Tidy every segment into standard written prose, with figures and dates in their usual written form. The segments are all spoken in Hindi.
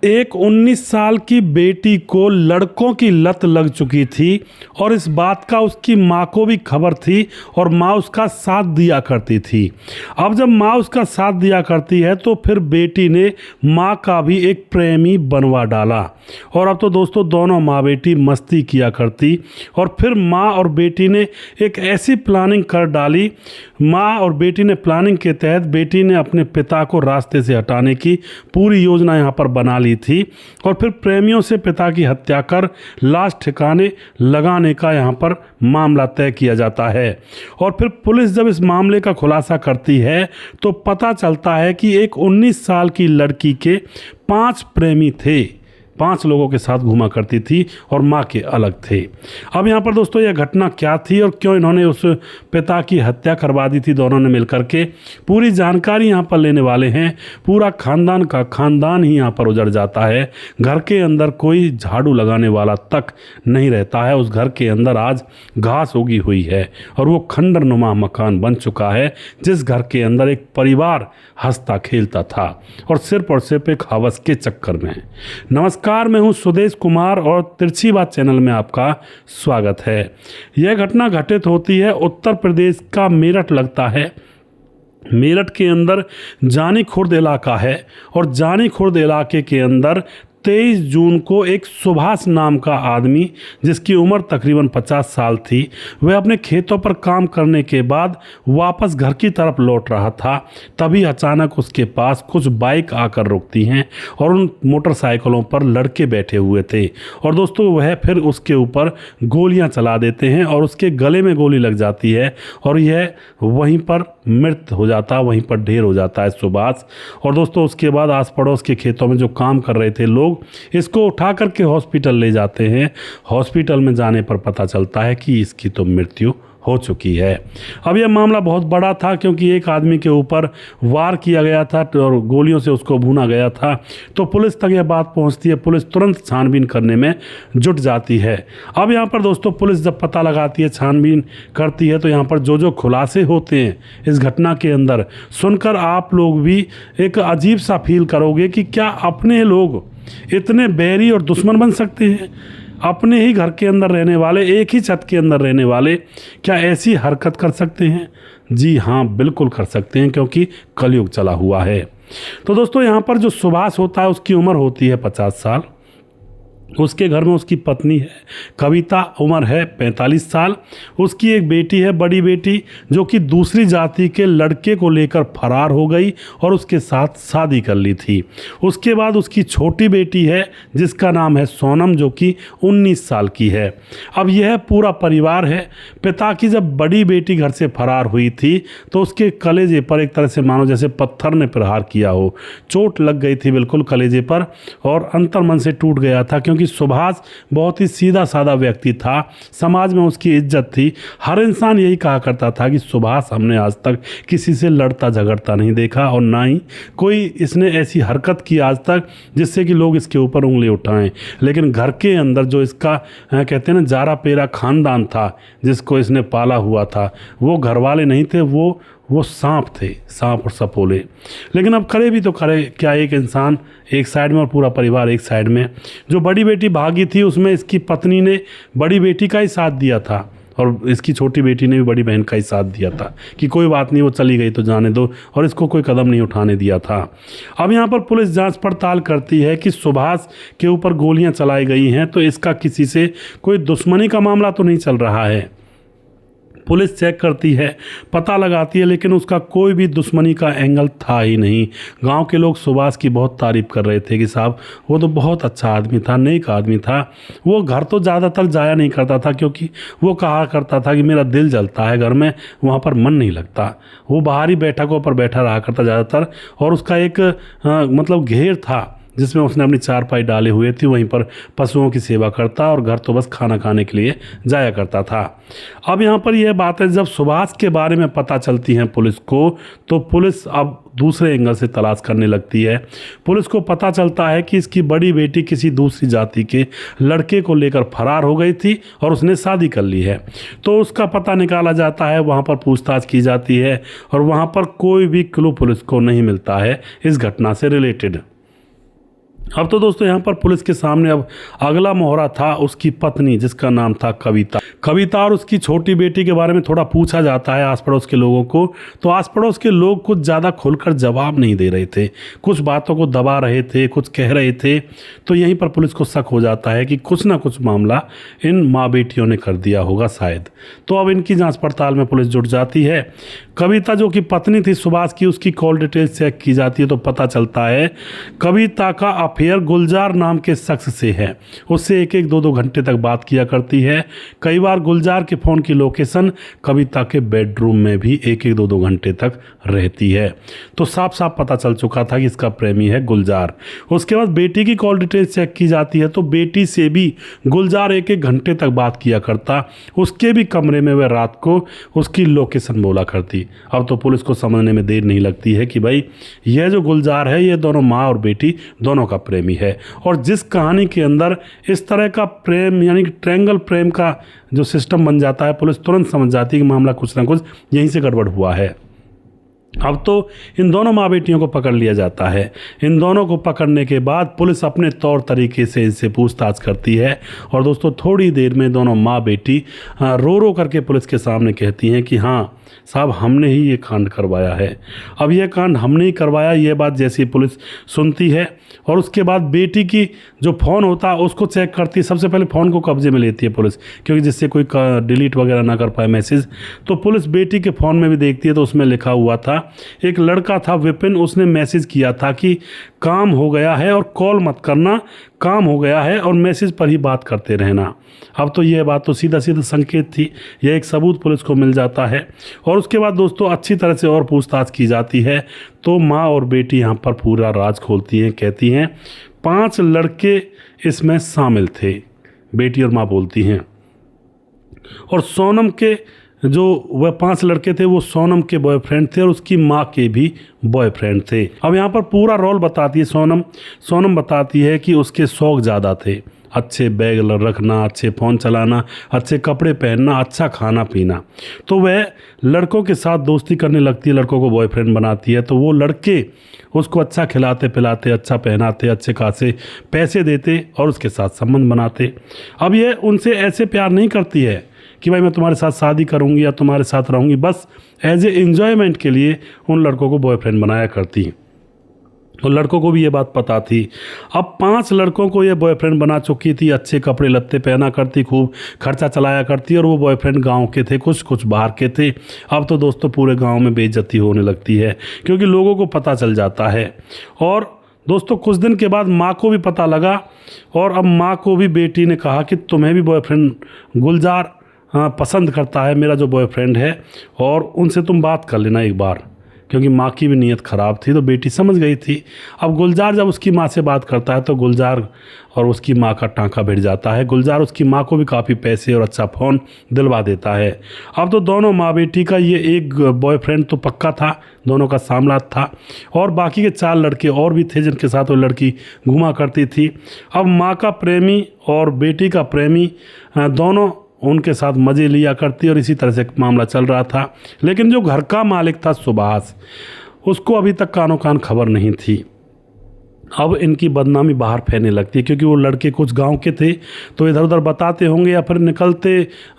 एक 19 साल की बेटी को लड़कों की लत लग चुकी थी और इस बात का उसकी माँ को भी खबर थी और माँ उसका साथ दिया करती थी। अब जब माँ उसका साथ दिया करती है तो फिर बेटी ने माँ का भी एक प्रेमी बनवा डाला और अब तो दोस्तों दोनों माँ बेटी मस्ती किया करती। और फिर माँ और बेटी ने एक ऐसी प्लानिंग कर डाली। माँ और बेटी ने प्लानिंग के तहत बेटी ने अपने पिता को रास्ते से हटाने की पूरी योजना यहाँ पर बना ली थी और फिर प्रेमियों से पिता की हत्या कर लाश ठिकाने लगाने का यहाँ पर मामला तय किया जाता है। और फिर पुलिस जब इस मामले का खुलासा करती है तो पता चलता है कि एक 19 साल की लड़की के 5 प्रेमी थे, 5 लोगों के साथ घूमा करती थी और माँ के अलग थे। अब यहाँ पर दोस्तों यह घटना क्या थी और क्यों इन्होंने उस पिता की हत्या करवा दी थी दोनों ने मिलकर के, पूरी जानकारी यहाँ पर लेने वाले हैं। पूरा खानदान का खानदान ही यहाँ पर उजड़ जाता है। घर के अंदर कोई झाड़ू लगाने वाला तक नहीं रहता है। उस घर के अंदर आज घास उगी हुई है और वो खंडर नुमा मकान बन चुका है, जिस घर के अंदर एक परिवार हंसता खेलता था और सिर्फ एक हवस के चक्कर में। नमस्कार, मैं हूं सुदेश कुमार और तिरछी बात चैनल में आपका स्वागत है। यह घटना घटित होती है उत्तर प्रदेश का मेरठ लगता है। मेरठ के अंदर जानी खुर्द इलाका है और जानी खुर्द इलाके के अंदर 23 जून को एक सुभाष नाम का आदमी, जिसकी उम्र तकरीबन 50 साल थी, वह अपने खेतों पर काम करने के बाद वापस घर की तरफ लौट रहा था। तभी अचानक उसके पास कुछ बाइक आकर रुकती हैं और उन मोटरसाइकिलों पर लड़के बैठे हुए थे और दोस्तों वह फिर उसके ऊपर गोलियां चला देते हैं और उसके गले में गोली लग जाती है और यह वहीं पर मृत हो जाता है, वहीं पर ढेर हो जाता है सुभाष। और दोस्तों उसके बाद आस पड़ोस के खेतों में जो काम कर रहे थे लोग इसको उठा करके हॉस्पिटल ले जाते हैं। हॉस्पिटल में जाने पर पता चलता है कि इसकी तो मृत्यु हो चुकी है। अब यह मामला बहुत बड़ा था क्योंकि एक आदमी के ऊपर वार किया गया था और गोलियों से उसको भूना गया था। तो पुलिस तक यह बात पहुंचती है, पुलिस तुरंत छानबीन करने में जुट जाती है। अब यहाँ पर दोस्तों पुलिस जब पता लगाती है, छानबीन करती है, तो यहाँ पर जो खुलासे होते हैं इस घटना के अंदर सुनकर आप लोग भी एक अजीब सा फील करोगे कि क्या अपने लोग इतने बैरी और दुश्मन बन सकते हैं? अपने ही घर के अंदर रहने वाले, एक ही छत के अंदर रहने वाले क्या ऐसी हरकत कर सकते हैं? जी हाँ, बिल्कुल कर सकते हैं, क्योंकि कलयुग चला हुआ है। तो दोस्तों यहाँ पर जो सुभाष होता है उसकी उम्र होती है 50 साल। उसके घर में उसकी पत्नी है कविता, उम्र है 45 साल। उसकी एक बेटी है, बड़ी बेटी, जो कि दूसरी जाति के लड़के को लेकर फरार हो गई और उसके साथ शादी कर ली थी। उसके बाद उसकी छोटी बेटी है जिसका नाम है सोनम, जो कि 19 साल की है। अब यह पूरा परिवार है। पिता की जब बड़ी बेटी घर से फरार हुई थी तो उसके कलेजे पर एक तरह से मानो जैसे पत्थर ने प्रहार किया हो, चोट लग गई थी बिल्कुल कलेजे पर और अंतर्मन से टूट गया था, क्योंकि सुभाष बहुत ही सीधा साधा व्यक्ति था। समाज में उसकी इज्जत थी। हर इंसान यही कहा करता था कि सुभाष हमने आज तक किसी से लड़ता झगड़ता नहीं देखा और ना ही कोई इसने ऐसी हरकत की आज तक जिससे कि लोग इसके ऊपर उंगली उठाएं। लेकिन घर के अंदर जो इसका कहते हैं ना जारा पेरा खानदान था, जिसको इसने पाला हुआ था, वो घर वाले नहीं थे, वो सांप थे, सांप और सपोले। लेकिन अब करे भी तो करे क्या, एक इंसान एक साइड में और पूरा परिवार एक साइड में। जो बड़ी बेटी भागी थी उसमें इसकी पत्नी ने बड़ी बेटी का ही साथ दिया था और इसकी छोटी बेटी ने भी बड़ी बहन का ही साथ दिया था कि कोई बात नहीं, वो चली गई तो जाने दो, और इसको कोई कदम नहीं उठाने दिया था। अब यहाँ पर पुलिस जांच पड़ताल करती है कि सुभाष के ऊपर गोलियां चलाई गई हैं, तो इसका किसी से कोई दुश्मनी का मामला तो नहीं चल रहा है। पुलिस चेक करती है, पता लगाती है, लेकिन उसका कोई भी दुश्मनी का एंगल था ही नहीं। गांव के लोग सुभाष की बहुत तारीफ कर रहे थे कि साहब वो तो बहुत अच्छा आदमी था, नेक आदमी था। वो घर तो ज़्यादातर जाया नहीं करता था क्योंकि वो कहा करता था कि मेरा दिल जलता है घर में, वहाँ पर मन नहीं लगता। वो बाहरी बैठकों पर बैठा रहा करता ज़्यादातर और उसका एक मतलब घेर था जिसमें उसने अपनी चारपाई डाले हुए थी, वहीं पर पशुओं की सेवा करता और घर तो बस खाना खाने के लिए जाया करता था। अब यहाँ पर यह बात है, जब सुभाष के बारे में पता चलती है पुलिस को, तो पुलिस अब दूसरे एंगल से तलाश करने लगती है। पुलिस को पता चलता है कि इसकी बड़ी बेटी किसी दूसरी जाति के लड़के को लेकर फरार हो गई थी और उसने शादी कर ली है। तो उसका पता निकाला जाता है, वहाँ पर पूछताछ की जाती है और वहाँ पर कोई भी क्लू पुलिस को नहीं मिलता है इस घटना से रिलेटेड। अब तो दोस्तों यहाँ पर पुलिस के सामने अब अगला मोहरा था उसकी पत्नी, जिसका नाम था कविता। कविता और उसकी छोटी बेटी के बारे में थोड़ा पूछा जाता है आस पड़ोस के लोगों को, तो आस पड़ोस के लोग कुछ ज़्यादा खुलकर जवाब नहीं दे रहे थे, कुछ बातों को दबा रहे थे, कुछ कह रहे थे। तो यहीं पर पुलिस को शक हो जाता है कि कुछ ना कुछ मामला इन माँ बेटियों ने कर दिया होगा शायद। तो अब इनकी जाँच पड़ताल में पुलिस जुट जाती है। कविता जो कि पत्नी थी सुभाष की, उसकी कॉल डिटेल्स चेक की जाती है तो पता चलता है कविता का अफेयर गुलजार नाम के शख्स से है। उससे एक एक दो दो घंटे तक बात किया करती है। कई बार गुलजार के फ़ोन की लोकेशन कविता के बेडरूम में भी एक एक दो दो घंटे तक रहती है। तो साफ साफ पता चल चुका था कि इसका प्रेमी है गुलजार। उसके बाद बेटी की कॉल डिटेल्स चेक की जाती है तो बेटी से भी गुलजार एक एक घंटे तक बात किया करता। उसके भी कमरे में वह रात को उसकी लोकेशन बोला करती। अब तो पुलिस को समझने में देर नहीं लगती है कि भाई यह जो गुलजार है ये दोनों माँ और बेटी दोनों का प्रेमी है। और जिस कहानी के अंदर इस तरह का प्रेम यानी कि ट्रायंगल प्रेम का जो सिस्टम बन जाता है, पुलिस तुरंत समझ जाती है कि मामला कुछ ना कुछ यहीं से गड़बड़ हुआ है। अब तो इन दोनों माँ बेटियों को पकड़ लिया जाता है। इन दोनों को पकड़ने के बाद पुलिस अपने तौर तरीके से इनसे पूछताछ करती है। और दोस्तों थोड़ी देर में दोनों माँ बेटी रो रो करके पुलिस के सामने कहती हैं कि हाँ साहब हमने ही ये कांड करवाया है। अब यह कांड हमने ही करवाया, ये बात जैसी पुलिस सुनती है और उसके बाद बेटी की जो फ़ोन होता है उसको चेक करती है। सबसे पहले फ़ोन को कब्जे में लेती है पुलिस, क्योंकि जिससे कोई डिलीट वगैरह ना कर पाए मैसेज। तो पुलिस बेटी के फ़ोन में भी देखती है तो उसमें लिखा हुआ था, एक लड़का था विपिन, उसने मैसेज किया था कि काम हो गया है और कॉल मत करना, काम हो गया है और मैसेज पर ही बात करते रहना। अब तो यह बात तो सीधा सीधा संकेत थी, यह एक सबूत पुलिस को मिल जाता है। और उसके बाद दोस्तों अच्छी तरह से और पूछताछ की जाती है तो माँ और बेटी यहाँ पर पूरा राज खोलती हैं। कहती हैं 5 लड़के इसमें शामिल थे, बेटी और माँ बोलती हैं। और सोनम के जो वह 5 लड़के थे वो सोनम के बॉयफ्रेंड थे और उसकी माँ के भी बॉयफ्रेंड थे। अब यहाँ पर पूरा रोल बताती है सोनम बताती है कि उसके शौक़ ज़्यादा थे, अच्छे बैग रखना, अच्छे फ़ोन चलाना, अच्छे कपड़े पहनना, अच्छा खाना पीना। तो वह लड़कों के साथ दोस्ती करने लगती है, लड़कों को बॉयफ्रेंड बनाती है। तो वो लड़के उसको अच्छा खिलाते पिलाते, अच्छा पहनाते, अच्छे खासे पैसे देते और उसके साथ संबंध बनाते। अब ये उनसे ऐसे प्यार नहीं करती है कि भाई मैं तुम्हारे साथ शादी करूंगी या तुम्हारे साथ रहूंगी, बस एज ए एंजॉयमेंट के लिए उन लड़कों को बॉयफ्रेंड बनाया करती है। और लड़कों को भी ये बात पता थी। अब 5 लड़कों को ये बॉयफ्रेंड बना चुकी थी, अच्छे कपड़े लत्ते पहना करती, खूब खर्चा चलाया करती। और वो बॉयफ्रेंड गांव के थे, कुछ बाहर के थे। अब तो दोस्तों पूरे गांव में बेइज्जती होने लगती है क्योंकि लोगों को पता चल जाता है। और दोस्तों कुछ दिन के बाद माँ को भी पता लगा और अब माँ को भी बेटी ने कहा कि तुम्हें भी बॉयफ्रेंड गुलजार पसंद करता है, मेरा जो बॉयफ्रेंड है, और उनसे तुम बात कर लेना एक बार। क्योंकि माँ की भी नीयत ख़राब थी तो बेटी समझ गई थी। अब गुलजार जब उसकी माँ से बात करता है तो गुलजार और उसकी माँ का टांका भिड़ जाता है। गुलजार उसकी माँ को भी काफ़ी पैसे और अच्छा फ़ोन दिलवा देता है। अब तो दोनों माँ बेटी का ये एक बॉयफ्रेंड तो पक्का था, दोनों का सामलात था। और बाकी के 4 लड़के और भी थे जिनके साथ वो लड़की घूमा करती थी। अब माँ का प्रेमी और बेटी का प्रेमी दोनों उनके साथ मज़े लिया करती और इसी तरह से मामला चल रहा था। लेकिन जो घर का मालिक था सुभाष, उसको अभी तक कानो कान खबर नहीं थी। अब इनकी बदनामी बाहर फैलने लगती है क्योंकि वो लड़के कुछ गांव के थे तो इधर उधर बताते होंगे या फिर निकलते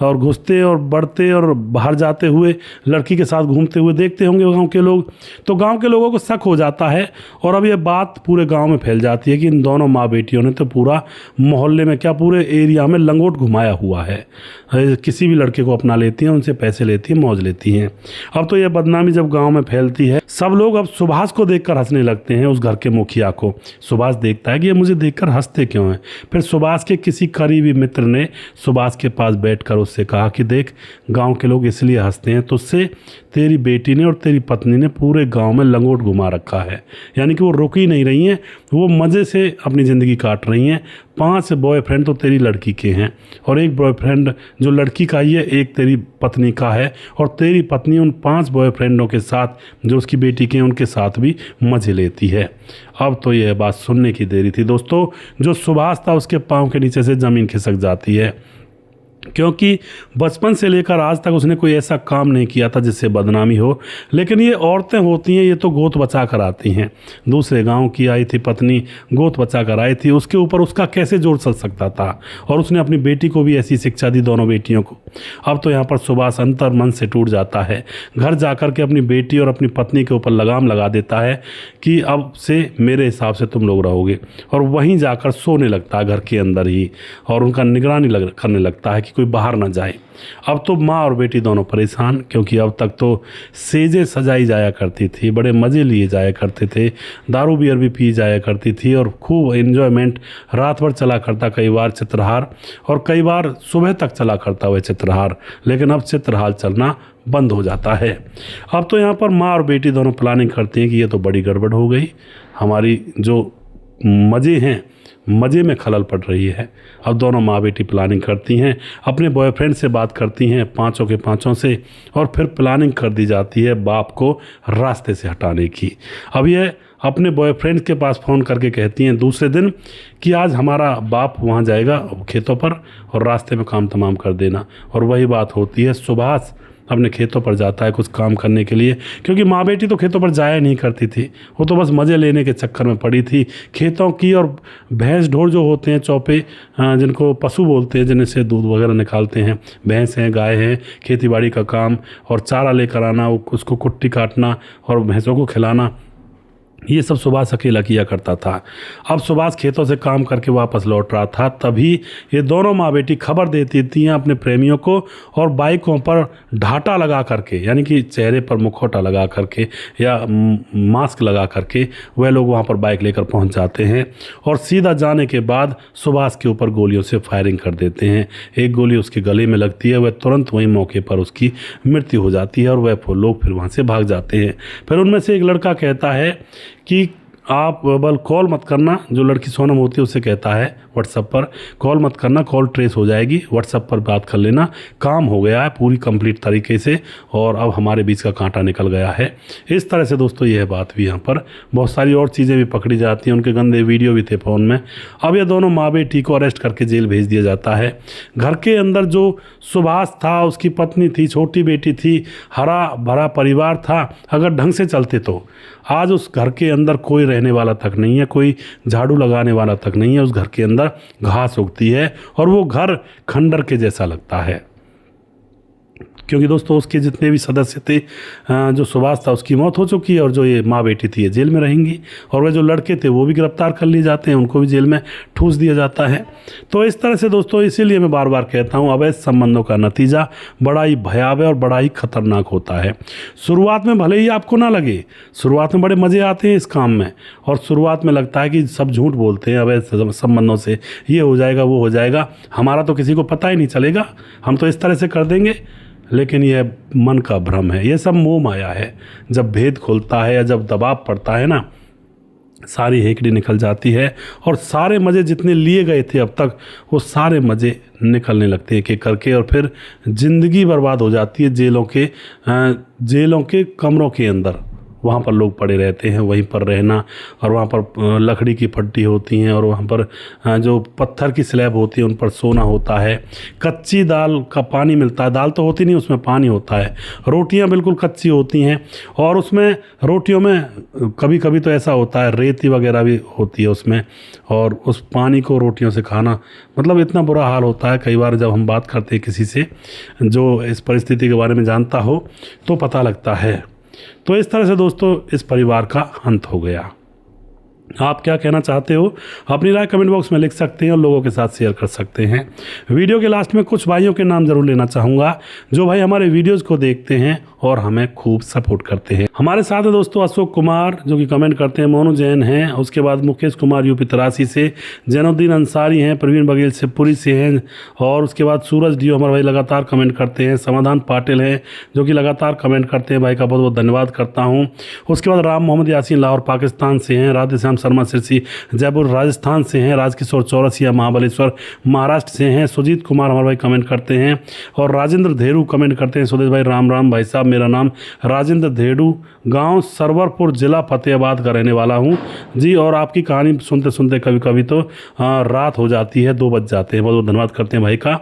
और घुसते और बढ़ते और बाहर जाते हुए लड़की के साथ घूमते हुए देखते होंगे गांव के लोग। तो गांव के लोगों को शक हो जाता है और अब ये बात पूरे गांव में फैल जाती है कि इन दोनों माँ बेटियों ने तो पूरा मोहल्ले में क्या पूरे एरिया में लंगोट घुमाया हुआ है। किसी भी लड़के को अपना लेती हैं, उनसे पैसे लेती हैं, मौज लेती हैं। अब तो ये बदनामी जब गाँव में फैलती है सब लोग अब सुभाष को देख हंसने लगते हैं, उस घर के मुखिया को। सुभाष देखता है कि ये मुझे देखकर हंसते क्यों हैं। फिर सुभाष के किसी करीबी मित्र ने सुभाष के पास बैठकर उससे कहा कि देख गांव के लोग इसलिए हंसते हैं तुझसे तेरी बेटी ने और तेरी पत्नी ने पूरे गांव में लंगोट घुमा रखा है। यानी कि वो रुक ही नहीं रही हैं, वो मज़े से अपनी ज़िंदगी काट रही हैं। 5 बॉयफ्रेंड तो तेरी लड़की के हैं और एक बॉयफ्रेंड जो लड़की का ही है एक तेरी पत्नी का है। और तेरी पत्नी उन 5 बॉयफ्रेंडों के साथ जो उसकी बेटी के हैं उनके साथ भी मज़े लेती है। अब तो यह बात सुनने की देरी थी दोस्तों। जो सुभाष था उसके पाँव के नीचे से ज़मीन खिसक जाती है क्योंकि बचपन से लेकर आज तक उसने कोई ऐसा काम नहीं किया था जिससे बदनामी हो। लेकिन ये औरतें होती हैं, ये तो गोद बचा कर आती हैं। दूसरे गांव की आई थी पत्नी, गोद बचा कर आई थी, उसके ऊपर उसका कैसे जोर चल सकता था। और उसने अपनी बेटी को भी ऐसी शिक्षा दी, दोनों बेटियों को। अब तो यहाँ पर सुभाष अंतर मन से टूट जाता है। घर जाकर के अपनी बेटी और अपनी पत्नी के ऊपर लगाम लगा देता है कि अब से मेरे हिसाब से तुम लोग रहोगे। और वहीं जाकर सोने लगता है घर के अंदर ही, और उनका निगरानी करने लगता है कि कोई बाहर ना जाए। अब तो माँ और बेटी दोनों परेशान, क्योंकि अब तक तो सेजें सजाई जाया करती थी, बड़े मज़े लिए जाया करते थे, दारू बियर भी पी जाया करती थी, और खूब एंजॉयमेंट रात भर चला करता, कई बार चित्रहार, और कई बार सुबह तक चला करता हुआ चित्रहार। लेकिन अब चित्रहार चलना बंद हो जाता है। अब तो यहाँ पर माँ और बेटी दोनों प्लानिंग करती हैं कि ये तो बड़ी गड़बड़ हो गई, हमारी जो मज़े हैं मज़े में खलल पड़ रही है। अब दोनों माँ बेटी प्लानिंग करती हैं, अपने बॉयफ्रेंड से बात करती हैं, पांचों के पांचों से, और फिर प्लानिंग कर दी जाती है बाप को रास्ते से हटाने की। अब ये अपने बॉयफ्रेंड के पास फ़ोन करके कहती हैं दूसरे दिन कि आज हमारा बाप वहाँ जाएगा खेतों पर, और रास्ते में काम तमाम कर देना। और वही बात होती है, सुभाष अपने खेतों पर जाता है कुछ काम करने के लिए, क्योंकि माँ बेटी तो खेतों पर जाया नहीं करती थी, वो तो बस मज़े लेने के चक्कर में पड़ी थी खेतों की। और भैंस ढोर जो होते हैं, चौपे जिनको पशु बोलते हैं, जिनसे दूध वगैरह निकालते हैं, भैंस हैं, गाय हैं, खेती बाड़ी का काम और चारा लेकर आना, उसको कुट्टी काटना और भैंसों को खिलाना, ये सब सुभाष अकेला किया करता था। अब सुभाष खेतों से काम करके वापस लौट रहा था, तभी ये दोनों माँ बेटी खबर देती थी अपने प्रेमियों को, और बाइकों पर ढाटा लगा करके, यानी कि चेहरे पर मुखौटा लगा करके या मास्क लगा करके वह लोग वहाँ पर बाइक लेकर पहुँच जाते हैं, और सीधा जाने के बाद सुभाष के ऊपर गोलियों से फायरिंग कर देते हैं। एक गोली उसके गले में लगती है, वह तुरंत वहीं मौके पर उसकी मृत्यु हो जाती है, और वह लोग फिर वहाँ से भाग जाते हैं। फिर उनमें से एक लड़का कहता है कि आप बल कॉल मत करना, जो लड़की सोनम होती है उससे कहता है व्हाट्सएप पर कॉल मत करना, कॉल ट्रेस हो जाएगी, व्हाट्सएप पर बात कर लेना, काम हो गया है पूरी कंप्लीट तरीके से, और अब हमारे बीच का कांटा निकल गया है। इस तरह से दोस्तों यह बात भी यहाँ पर बहुत सारी और चीज़ें भी पकड़ी जाती हैं, उनके गंदे वीडियो भी थे फ़ोन में। अब ये दोनों माँ बेटी को अरेस्ट करके जेल भेज दिया जाता है। घर के अंदर जो सुभाष था, उसकी पत्नी थी, छोटी बेटी थी, हरा भरा परिवार था, अगर ढंग से चलते तो आज उस घर के अंदर कोई रहने वाला तक नहीं है, कोई झाड़ू लगाने वाला तक नहीं है। उस घर के अंदर घास उगती है और वो घर खंडर के जैसा लगता है, क्योंकि दोस्तों उसके जितने भी सदस्य थे, जो सुभाष था उसकी मौत हो चुकी है, और जो ये माँ बेटी थी ये जेल में रहेंगी, और वह जो लड़के थे वो भी गिरफ्तार कर लिए जाते हैं, उनको भी जेल में ठूस दिया जाता है। तो इस तरह से दोस्तों, इसीलिए मैं बार बार कहता हूँ, अवैध संबंधों का नतीजा बड़ा ही भयावह और बड़ा ही खतरनाक होता है। शुरुआत में भले ही आपको ना लगे, शुरुआत में बड़े मज़े आते हैं इस काम में, और शुरुआत में लगता है कि सब झूठ बोलते हैं, अवैध संबंधों से ये हो जाएगा वो हो जाएगा, हमारा तो किसी को पता ही नहीं चलेगा, हम तो इस तरह से कर देंगे। लेकिन यह मन का भ्रम है, यह सब मोह माया है। जब भेद खुलता है या जब दबाव पड़ता है ना, सारी हेकड़ी निकल जाती है, और सारे मज़े जितने लिए गए थे अब तक, वो सारे मज़े निकलने लगते हैं एक एक करके, और फिर ज़िंदगी बर्बाद हो जाती है जेलों के कमरों के अंदर। वहाँ पर लोग पड़े रहते हैं, वहीं पर रहना, और वहाँ पर लकड़ी की पट्टी होती हैं, और वहाँ पर जो पत्थर की स्लैब होती है उन पर सोना होता है। कच्ची दाल का पानी मिलता है, दाल तो होती नहीं उसमें पानी होता है। रोटियाँ बिल्कुल कच्ची होती हैं, और उसमें रोटियों में कभी कभी तो ऐसा होता है रेती वगैरह भी होती है उसमें, और उस पानी को रोटियों से खाना, मतलब इतना बुरा हाल होता है। कई बार जब हम बात करते हैं किसी से जो इस परिस्थिति के बारे में जानता हो तो पता लगता है। तो इस तरह से दोस्तों इस परिवार का अंत हो गया। आप क्या कहना चाहते हो, अपनी राय कमेंट बॉक्स में लिख सकते हैं और लोगों के साथ शेयर कर सकते हैं। वीडियो के लास्ट में कुछ भाइयों के नाम जरूर लेना चाहूँगा, जो भाई हमारे वीडियोज़ को देखते हैं और हमें खूब सपोर्ट करते हैं। हमारे साथ है दोस्तों अशोक कुमार, जो कि कमेंट करते हैं, मोनू जैन हैं, उसके बाद मुकेश कुमार यूपी तरासी से, जैनुद्दीन अंसारी हैं, प्रवीण बघेल से पुरी से हैं, और उसके बाद सूरज डीओ हमारे भाई लगातार कमेंट करते हैं, समाधान पाटिल हैं जो कि लगातार कमेंट करते हैं, भाई का बहुत बहुत धन्यवाद करता हूँ। उसके बाद राम मोहम्मद यासीन लाहौर पाकिस्तान से हैं, राधे श्याम शर्मा सिरसी जयपुर राजस्थान से हैं। राजकिशोर चौरसिया महाबलेश्वर महाराष्ट्र से हैं। सुजीत कुमार हमारे भाई कमेंट करते हैं। और राजेंद्र धेड़ू कमेंट करते हैं, स्वदेश भाई राम राम भाई साहब, मेरा नाम राजेंद्र धेड़ू, गांव सरवरपुर, जिला फतेहाबाद का रहने वाला हूं जी। और आपकी कहानी सुनते सुनते कभी कभी तो रात हो जाती है, 2 बज जाते हैं। बहुत बहुत धन्यवाद करते हैं भाई का।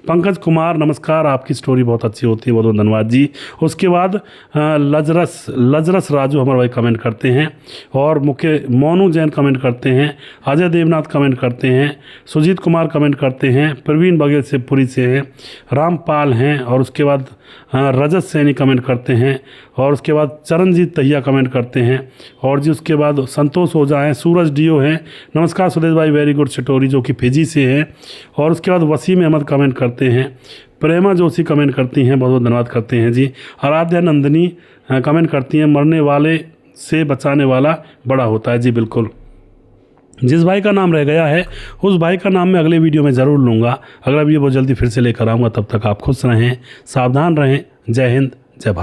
पंकज कुमार नमस्कार, आपकी स्टोरी बहुत अच्छी होती है, बहुत बहुत धन्यवाद जी। उसके बाद लजरस राजू हमारे भाई कमेंट करते हैं। और मोनू जैन कमेंट करते हैं। अजय देवनाथ कमेंट करते हैं। सुजीत कुमार कमेंट करते हैं। प्रवीण बघेल से पुरी से हैं। रामपाल हैं। और उसके बाद रजत सैनी कमेंट करते हैं। और उसके बाद चरणजीत तहिया कमेंट करते हैं। और जी उसके बाद संतोष ओझा हैं। सूरज डीओ हैं, नमस्कार सुदेश भाई, वेरी गुड स्टोरी, जो कि फिजी से हैं। और उसके बाद वसीम अहमद कमेंट करते हैं। प्रेमा जोशी कमेंट करती हैं, बहुत बहुत धन्यवाद करते हैं जी। आराध्या नंदिनी कमेंट करती हैं, मरने वाले से बचाने वाला बड़ा होता है जी। बिल्कुल, जिस भाई का नाम रह गया है उस भाई का नाम मैं अगले वीडियो में ज़रूर लूँगा। अगला वीडियो बहुत जल्दी फिर से लेकर आऊँगा। तब तक आप खुश रहें, सावधान रहें। जय हिंद, जय भारत।